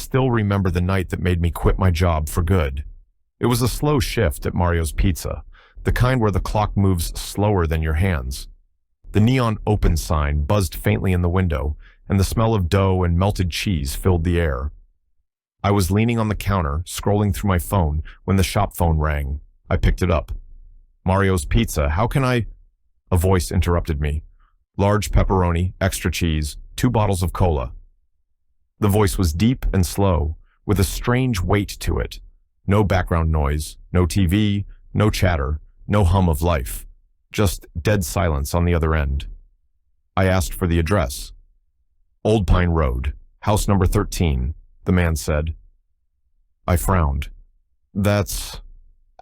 still remember the night that made me quit my job for good. It was a slow shift at Mario's Pizza, the kind where the clock moves slower than your hands. The neon open sign buzzed faintly in the window, and the smell of dough and melted cheese filled the air. I was leaning on the counter, scrolling through my phone, when the shop phone rang. I picked it up. Mario's Pizza, how can I? A voice interrupted me. Large pepperoni, extra cheese, 2 bottles of cola. The voice was deep and slow, with a strange weight to it. No background noise, no TV, no chatter, no hum of life. Just dead silence on the other end. I asked for the address. Old Pine Road, house number 13, the man said. I frowned. That's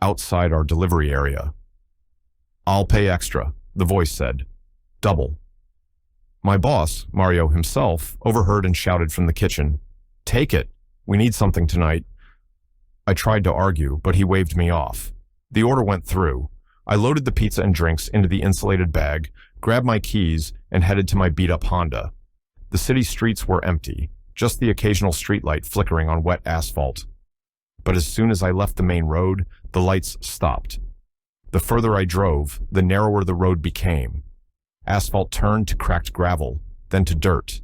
outside our delivery area. I'll pay extra, the voice said. Double. My boss, Mario himself, overheard and shouted from the kitchen, "Take it. We need something tonight." I tried to argue, but he waved me off. The order went through. I loaded the pizza and drinks into the insulated bag, grabbed my keys, and headed to my beat-up Honda. The city streets were empty, just the occasional streetlight flickering on wet asphalt. But as soon as I left the main road, the lights stopped. The further I drove, the narrower the road became. Asphalt turned to cracked gravel, then to dirt.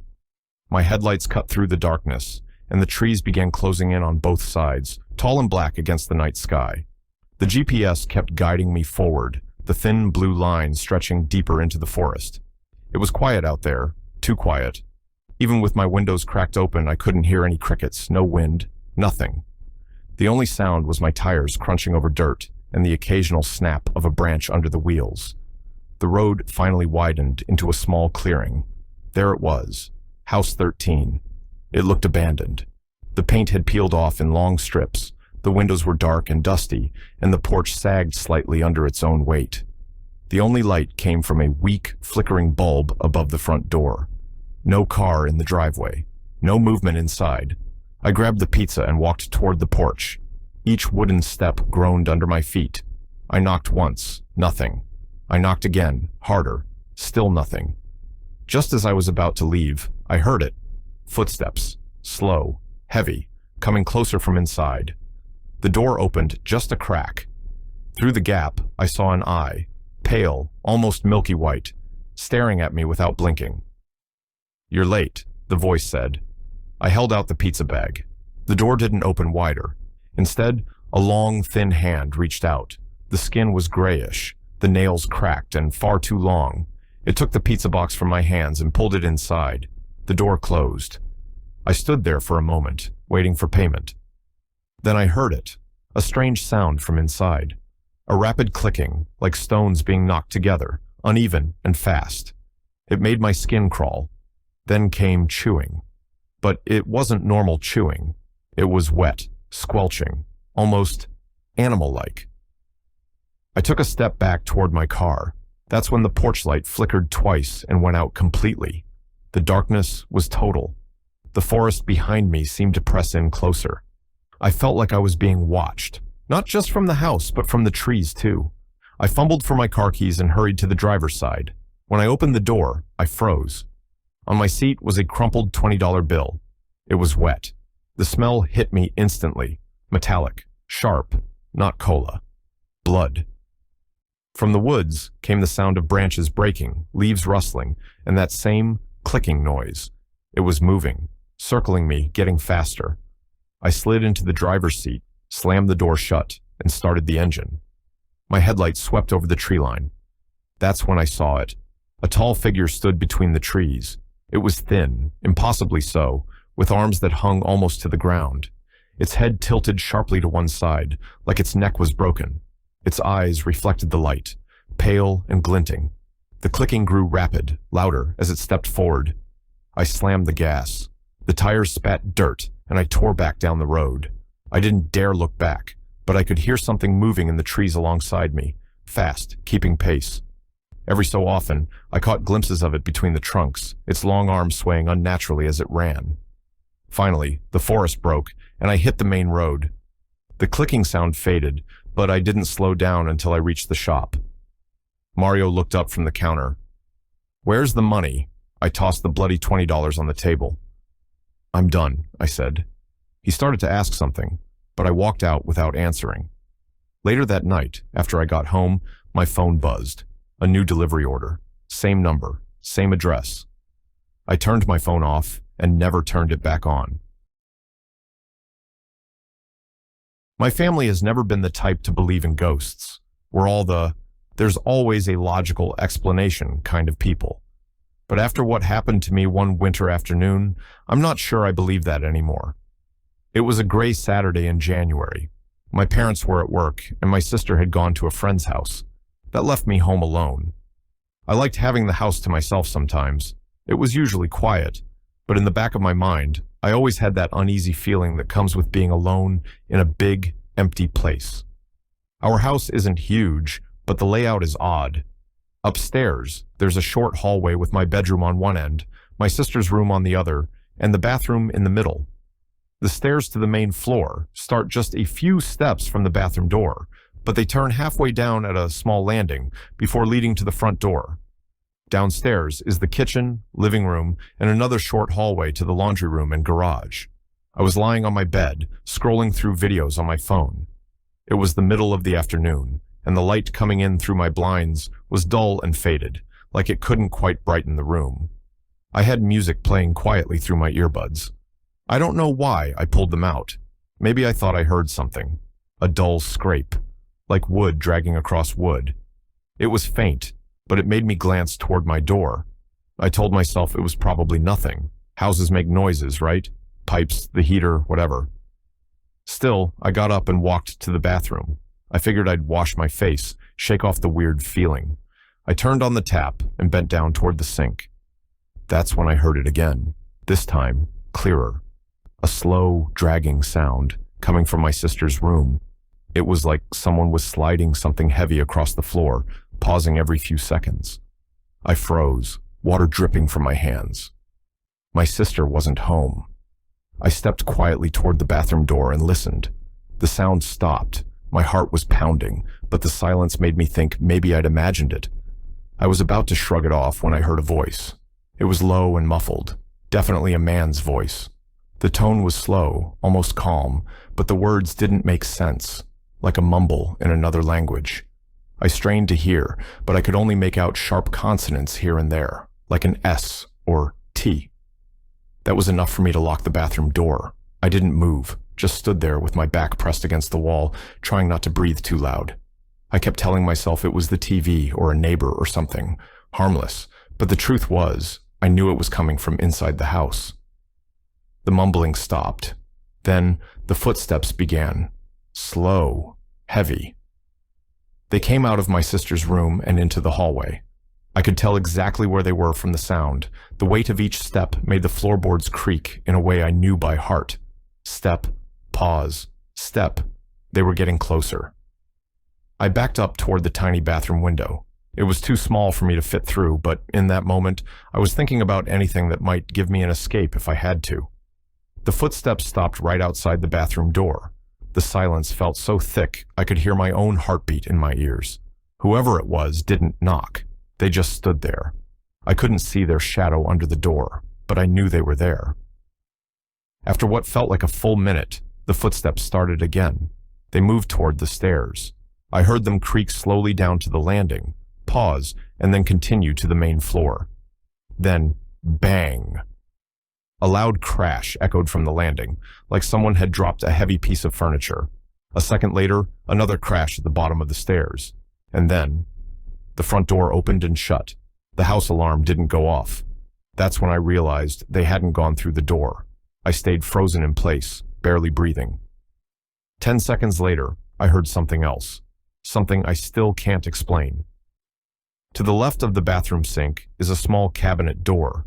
My headlights cut through the darkness, and the trees began closing in on both sides, tall and black against the night sky. The GPS kept guiding me forward, the thin blue line stretching deeper into the forest. It was quiet out there, too quiet. Even with my windows cracked open, I couldn't hear any crickets, no wind, nothing. The only sound was my tires crunching over dirt and the occasional snap of a branch under the wheels. The road finally widened into a small clearing. There it was, House 13. It looked abandoned. The paint had peeled off in long strips, the windows were dark and dusty, and the porch sagged slightly under its own weight. The only light came from a weak, flickering bulb above the front door. No car in the driveway. No movement inside. I grabbed the pizza and walked toward the porch. Each wooden step groaned under my feet. I knocked once, nothing. I knocked again, harder, still nothing. Just as I was about to leave, I heard it. Footsteps, slow, heavy, coming closer from inside. The door opened just a crack. Through the gap, I saw an eye, pale, almost milky white, staring at me without blinking. "You're late," the voice said. I held out the pizza bag. The door didn't open wider. Instead, a long, thin hand reached out. The skin was grayish, the nails cracked and far too long. It took the pizza box from my hands and pulled it inside. The door closed. I stood there for a moment, waiting for payment. Then I heard it, a strange sound from inside. A rapid clicking, like stones being knocked together, uneven and fast. It made my skin crawl. Then came chewing. But it wasn't normal chewing. It was wet, squelching, almost animal-like. I took a step back toward my car. That's when the porch light flickered twice and went out completely. The darkness was total. The forest behind me seemed to press in closer. I felt like I was being watched, not just from the house, but from the trees too. I fumbled for my car keys and hurried to the driver's side. When I opened the door, I froze. On my seat was a crumpled $20 bill. It was wet. The smell hit me instantly, metallic, sharp, not cola. Blood. From the woods came the sound of branches breaking, leaves rustling, and that same clicking noise. It was moving, circling me, getting faster. I slid into the driver's seat, slammed the door shut, and started the engine. My headlights swept over the tree line. That's when I saw it. A tall figure stood between the trees. It was thin, impossibly so, with arms that hung almost to the ground. Its head tilted sharply to one side, like its neck was broken. Its eyes reflected the light, pale and glinting. The clicking grew rapid, louder, as it stepped forward. I slammed the gas. The tires spat dirt, and I tore back down the road. I didn't dare look back, but I could hear something moving in the trees alongside me, fast, keeping pace. Every so often, I caught glimpses of it between the trunks, its long arms swaying unnaturally as it ran. Finally, the forest broke, and I hit the main road. The clicking sound faded, but I didn't slow down until I reached the shop. Mario looked up from the counter. "Where's the money?" I tossed the bloody $20 on the table. "I'm done," I said. He started to ask something, but I walked out without answering. Later that night, after I got home, my phone buzzed. A new delivery order. Same number, same address. I turned my phone off and never turned it back on. My family has never been the type to believe in ghosts. We're all there's always a logical explanation kind of people. But after what happened to me one winter afternoon, I'm not sure I believe that anymore. It was a gray Saturday in January. My parents were at work, and my sister had gone to a friend's house. That left me home alone. I liked having the house to myself sometimes. It was usually quiet, but in the back of my mind, I always had that uneasy feeling that comes with being alone in a big, empty place. Our house isn't huge, but the layout is odd. Upstairs, there's a short hallway with my bedroom on one end, my sister's room on the other, and the bathroom in the middle. The stairs to the main floor start just a few steps from the bathroom door, but they turn halfway down at a small landing before leading to the front door. Downstairs is the kitchen, living room, and another short hallway to the laundry room and garage. I was lying on my bed, scrolling through videos on my phone. It was the middle of the afternoon, and the light coming in through my blinds was dull and faded, like it couldn't quite brighten the room. I had music playing quietly through my earbuds. I don't know why I pulled them out. Maybe I thought I heard something. A dull scrape, like wood dragging across wood. It was faint, but it made me glance toward my door. I told myself it was probably nothing. Houses make noises, right? Pipes, the heater, whatever. Still, I got up and walked to the bathroom. I figured I'd wash my face, shake off the weird feeling. I turned on the tap and bent down toward the sink. That's when I heard it again, this time clearer. A slow, dragging sound coming from my sister's room. It was like someone was sliding something heavy across the floor, pausing every few seconds. I froze, water dripping from my hands. My sister wasn't home. I stepped quietly toward the bathroom door and listened. The sound stopped. My heart was pounding, but the silence made me think maybe I'd imagined it. I was about to shrug it off when I heard a voice. It was low and muffled, definitely a man's voice. The tone was slow, almost calm, but the words didn't make sense, like a mumble in another language. I strained to hear, but I could only make out sharp consonants here and there, like an S or T. That was enough for me to lock the bathroom door. I didn't move, just stood there with my back pressed against the wall, trying not to breathe too loud. I kept telling myself it was the TV or a neighbor or something, harmless, but the truth was, I knew it was coming from inside the house. The mumbling stopped. Then the footsteps began. Slow, heavy. They came out of my sister's room and into the hallway. I could tell exactly where they were from the sound. The weight of each step made the floorboards creak in a way I knew by heart. Step, pause, step. They were getting closer. I backed up toward the tiny bathroom window. It was too small for me to fit through, but in that moment, I was thinking about anything that might give me an escape if I had to. The footsteps stopped right outside the bathroom door. The silence felt so thick I could hear my own heartbeat in my ears. Whoever it was didn't knock. They just stood there. I couldn't see their shadow under the door, but I knew they were there. After what felt like a full minute, the footsteps started again. They moved toward the stairs. I heard them creak slowly down to the landing, pause, and then continue to the main floor. Then, bang! A loud crash echoed from the landing, like someone had dropped a heavy piece of furniture. A second later, another crash at the bottom of the stairs. And then, the front door opened and shut. The house alarm didn't go off. That's when I realized they hadn't gone through the door. I stayed frozen in place, barely breathing. 10 seconds later, I heard something else. Something I still can't explain. To the left of the bathroom sink is a small cabinet door.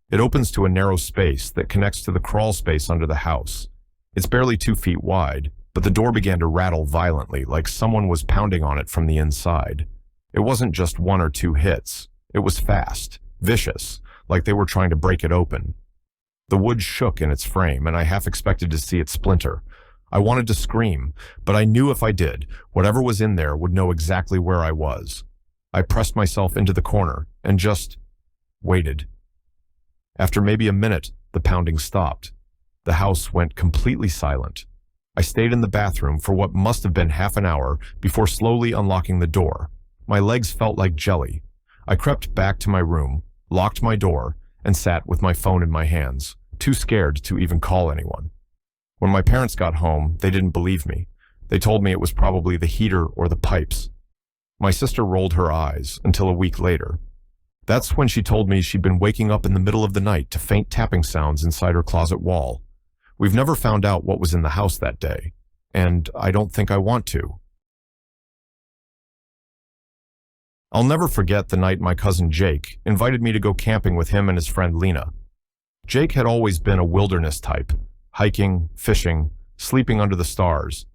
It opens to a narrow space that connects to the crawl space under the house. It's barely 2 feet wide, but the door began to rattle violently, like someone was pounding on it from the inside. It wasn't just 1 or 2 hits. It was fast, vicious, like they were trying to break it open. The wood shook in its frame, and I half expected to see it splinter. I wanted to scream, but I knew if I did, whatever was in there would know exactly where I was. I pressed myself into the corner and just waited. After maybe a minute, the pounding stopped. The house went completely silent. I stayed in the bathroom for what must have been half an hour before slowly unlocking the door. My legs felt like jelly. I crept back to my room, locked my door, and sat with my phone in my hands, too scared to even call anyone. When my parents got home, they didn't believe me. They told me it was probably the heater or the pipes. My sister rolled her eyes until a week later. That's when she told me she'd been waking up in the middle of the night to faint tapping sounds inside her closet wall. We've never found out what was in the house that day, and I don't think I want to. I'll never forget the night my cousin Jake invited me to go camping with him and his friend Lena. Jake had always been a wilderness type, hiking, fishing, sleeping under the stars.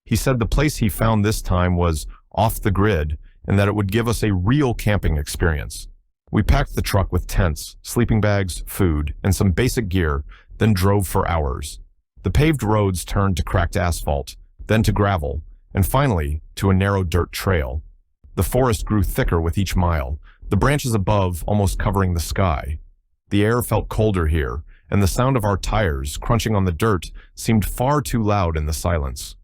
He said the place he found this time was off the grid and that it would give us a real camping experience. We packed the truck with tents, sleeping bags, food, and some basic gear, then drove for hours. The paved roads turned to cracked asphalt, then to gravel, and finally to a narrow dirt trail. The forest grew thicker with each mile, the branches above almost covering the sky. The air felt colder here, and the sound of our tires crunching on the dirt seemed far too loud in the silence.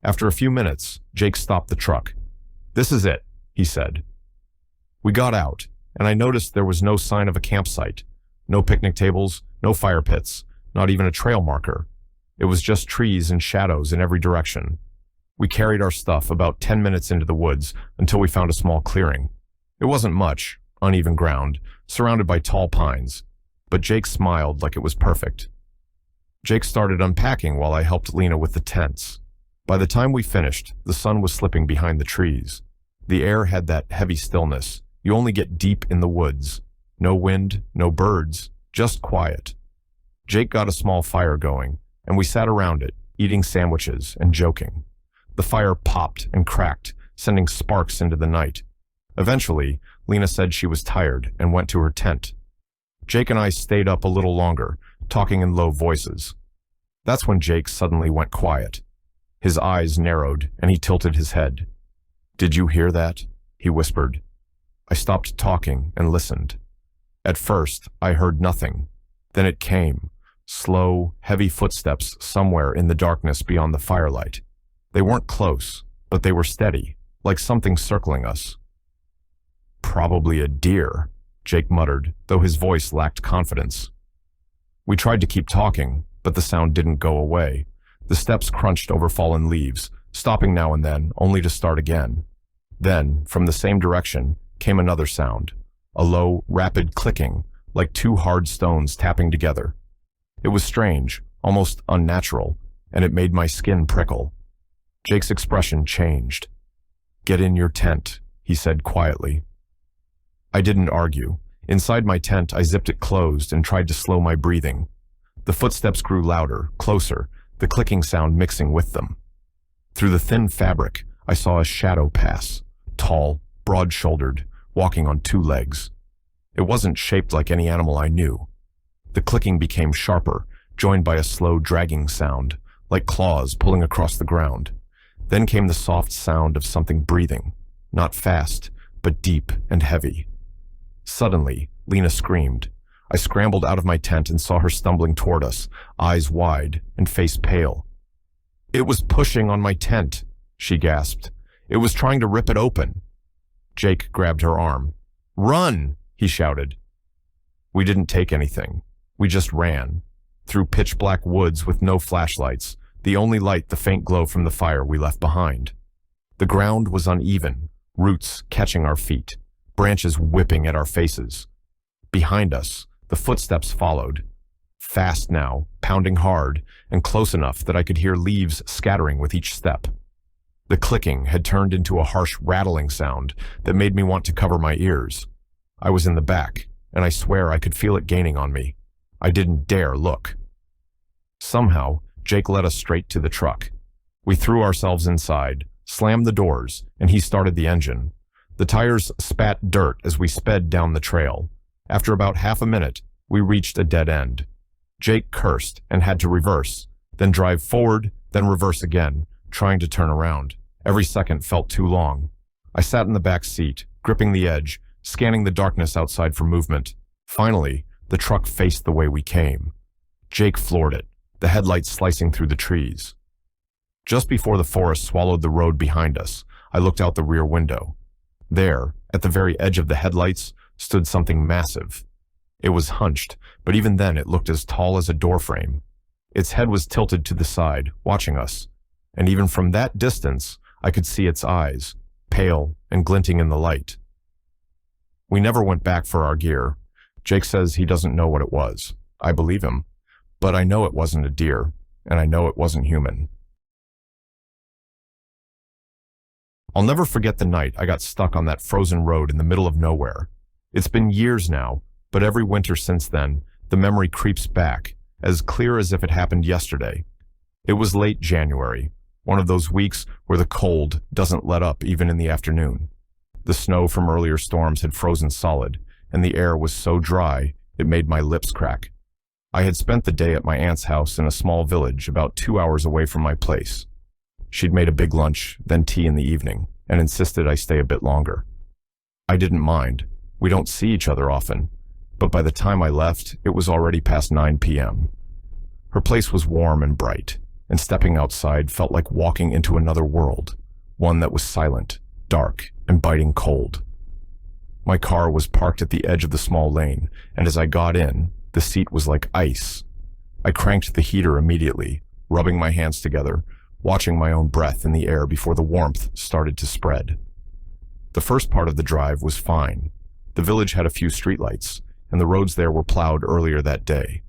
After a few minutes, Jake stopped the truck. "This is it," he said. We got out, and I noticed there was no sign of a campsite. No picnic tables, no fire pits, not even a trail marker. It was just trees and shadows in every direction. We carried our stuff about 10 minutes into the woods until we found a small clearing. It wasn't much, uneven ground, surrounded by tall pines, but Jake smiled like it was perfect. Jake started unpacking while I helped Lena with the tents. By the time we finished, the sun was slipping behind the trees. The air had that heavy stillness you only get deep in the woods. No wind, no birds, just quiet. Jake got a small fire going, and we sat around it, eating sandwiches and joking. The fire popped and cracked, sending sparks into the night. Eventually, Lena said she was tired and went to her tent. Jake and I stayed up a little longer, talking in low voices. That's when Jake suddenly went quiet. His eyes narrowed, and he tilted his head. "Did you hear that?" he whispered. I stopped talking and listened. At first, I heard nothing. Then it came, slow, heavy footsteps somewhere in the darkness beyond the firelight. They weren't close, but they were steady, like something circling us. "Probably a deer," Jake muttered, though his voice lacked confidence. We tried to keep talking, but the sound didn't go away. The steps crunched over fallen leaves, stopping now and then, only to start again. Then, from the same direction, came another sound, a low, rapid clicking, like two hard stones tapping together. It was strange, almost unnatural, and it made my skin prickle. Jake's expression changed. "Get in your tent," he said quietly. I didn't argue. Inside my tent, I zipped it closed and tried to slow my breathing. The footsteps grew louder, closer, the clicking sound mixing with them. Through the thin fabric, I saw a shadow pass, tall, broad-shouldered, walking on two legs. It wasn't shaped like any animal I knew. The clicking became sharper, joined by a slow dragging sound, like claws pulling across the ground. Then came the soft sound of something breathing, not fast, but deep and heavy. Suddenly, Lena screamed. I scrambled out of my tent and saw her stumbling toward us, eyes wide and face pale. "It was pushing on my tent," she gasped. "It was trying to rip it open." Jake grabbed her arm. "Run!" he shouted. We didn't take anything. We just ran. Through pitch-black woods with no flashlights, the only light the faint glow from the fire we left behind. The ground was uneven, roots catching our feet, branches whipping at our faces. Behind us, the footsteps followed. Fast now, pounding hard, and close enough that I could hear leaves scattering with each step. The clicking had turned into a harsh rattling sound that made me want to cover my ears. I was in the back, and I swear I could feel it gaining on me. I didn't dare look. Somehow, Jake led us straight to the truck. We threw ourselves inside, slammed the doors, and he started the engine. The tires spat dirt as we sped down the trail. After about half a minute, we reached a dead end. Jake cursed and had to reverse, then drive forward, then reverse again, trying to turn around. Every second felt too long. I sat in the back seat, gripping the edge, scanning the darkness outside for movement. Finally, the truck faced the way we came. Jake floored it, the headlights slicing through the trees. Just before the forest swallowed the road behind us, I looked out the rear window. There, at the very edge of the headlights, stood something massive. It was hunched, but even then it looked as tall as a doorframe. Its head was tilted to the side, watching us, and even from that distance, I could see its eyes, pale and glinting in the light. We never went back for our gear. Jake says he doesn't know what it was. I believe him, but I know it wasn't a deer, and I know it wasn't human. I'll never forget the night I got stuck on that frozen road in the middle of nowhere. It's been years now, but every winter since then, the memory creeps back, as clear as if it happened yesterday. It was late January, one of those weeks where the cold doesn't let up even in the afternoon. The snow from earlier storms had frozen solid, and the air was so dry it made my lips crack. I had spent the day at my aunt's house in a small village about 2 hours away from my place. She'd made a big lunch, then tea in the evening, and insisted I stay a bit longer. I didn't mind. We don't see each other often, but by the time I left, it was already past 9 p.m. Her place was warm and bright, and stepping outside felt like walking into another world, one that was silent, dark, and biting cold. My car was parked at the edge of the small lane, and as I got in, the seat was like ice. I cranked the heater immediately, rubbing my hands together, watching my own breath in the air before the warmth started to spread. The first part of the drive was fine. The village had a few streetlights, and the roads there were plowed earlier that day.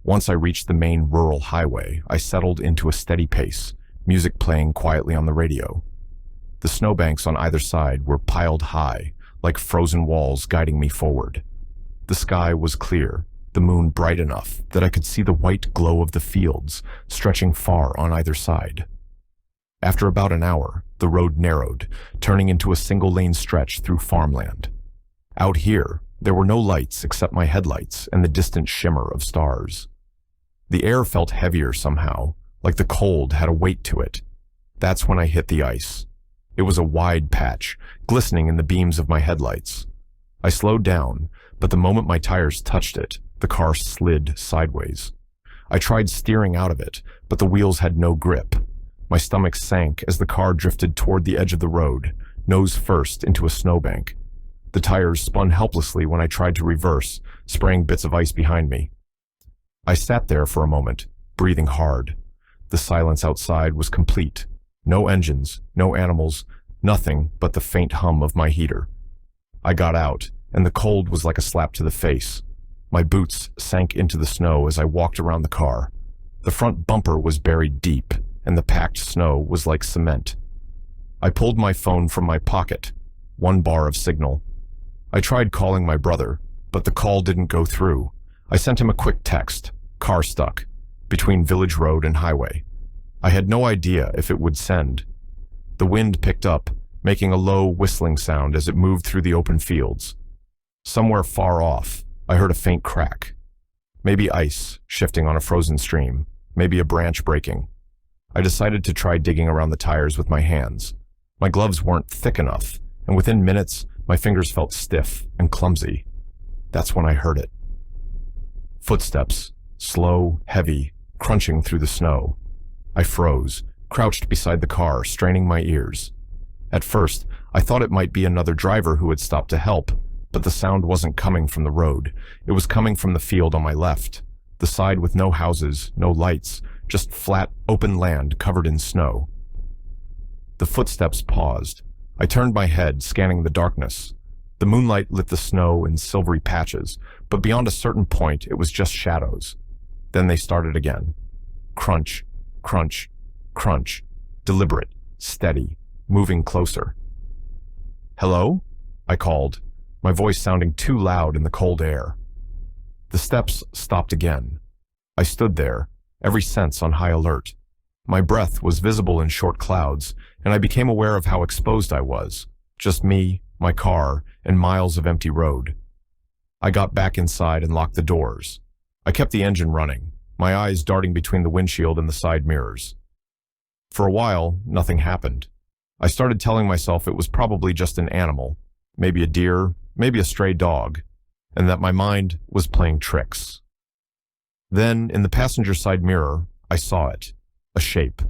Once I reached the main rural highway, I settled into a steady pace, music playing quietly on the radio. The snowbanks on either side were piled high, like frozen walls guiding me forward. The sky was clear, the moon bright enough that I could see the white glow of the fields stretching far on either side. After about an hour, the road narrowed, turning into a single-lane stretch through farmland. Out here, there were no lights except my headlights and the distant shimmer of stars. The air felt heavier somehow, like the cold had a weight to it. That's when I hit the ice. It was a wide patch, glistening in the beams of my headlights. I slowed down, but the moment my tires touched it, the car slid sideways. I tried steering out of it, but the wheels had no grip. My stomach sank as the car drifted toward the edge of the road, nose first into a snowbank. The tires spun helplessly when I tried to reverse, spraying bits of ice behind me. I sat there for a moment, breathing hard. The silence outside was complete. No engines, no animals, nothing but the faint hum of my heater. I got out, and the cold was like a slap to the face. My boots sank into the snow as I walked around the car. The front bumper was buried deep, and the packed snow was like cement. I pulled my phone from my pocket. 1 bar of signal. I tried calling my brother, but the call didn't go through. I sent him a quick text, car stuck, between village road and highway. I had no idea if it would send. The wind picked up, making a low whistling sound as it moved through the open fields. Somewhere far off, I heard a faint crack. Maybe ice shifting on a frozen stream, maybe a branch breaking. I decided to try digging around the tires with my hands. My gloves weren't thick enough, and within minutes, my fingers felt stiff and clumsy. That's when I heard it. Footsteps, slow, heavy, crunching through the snow. I froze, crouched beside the car, straining my ears. At first, I thought it might be another driver who had stopped to help, but the sound wasn't coming from the road. It was coming from the field on my left, the side with no houses, no lights, just flat, open land covered in snow. The footsteps paused. I turned my head, scanning the darkness. The moonlight lit the snow in silvery patches, but beyond a certain point, it was just shadows. Then they started again. Crunch, crunch, crunch, deliberate, steady, moving closer. "Hello?" I called, my voice sounding too loud in the cold air. The steps stopped again. I stood there, every sense on high alert. My breath was visible in short clouds, and I became aware of how exposed I was. Just me, my car, and miles of empty road. I got back inside and locked the doors. I kept the engine running, my eyes darting between the windshield and the side mirrors. For a while, nothing happened. I started telling myself it was probably just an animal, maybe a deer, maybe a stray dog, and that my mind was playing tricks. Then, in the passenger side mirror, I saw it. A shape.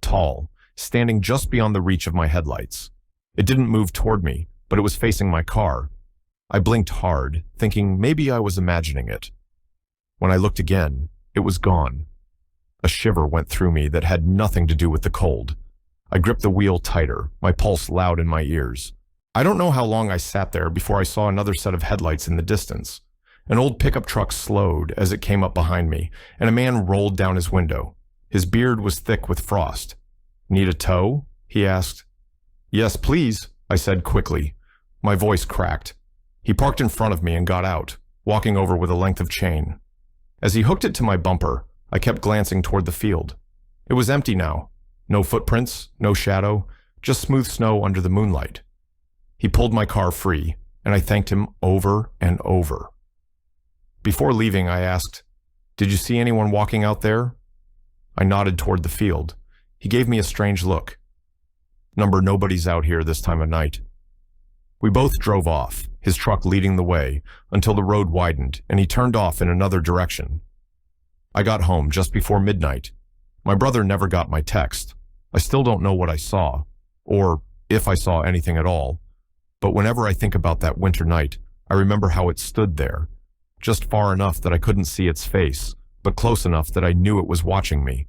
Tall, standing just beyond the reach of my headlights. It didn't move toward me, but it was facing my car. I blinked hard, thinking maybe I was imagining it. When I looked again, it was gone. A shiver went through me that had nothing to do with the cold. I gripped the wheel tighter, my pulse loud in my ears. I don't know how long I sat there before I saw another set of headlights in the distance. An old pickup truck slowed as it came up behind me, and a man rolled down his window. His beard was thick with frost. "Need a tow?" he asked. "Yes, please," I said quickly. My voice cracked. He parked in front of me and got out, walking over with a length of chain. As he hooked it to my bumper, I kept glancing toward the field. It was empty now. No footprints, no shadow, just smooth snow under the moonlight. He pulled my car free, and I thanked him over and over. Before leaving, I asked, "Did you see anyone walking out there?" I nodded toward the field. He gave me a strange look. "Nobody's out here this time of night." We both drove off, his truck leading the way, until the road widened, and he turned off in another direction. I got home just before midnight. My brother never got my text. I still don't know what I saw, or if I saw anything at all. But whenever I think about that winter night, I remember how it stood there, just far enough that I couldn't see its face, but close enough that I knew it was watching me.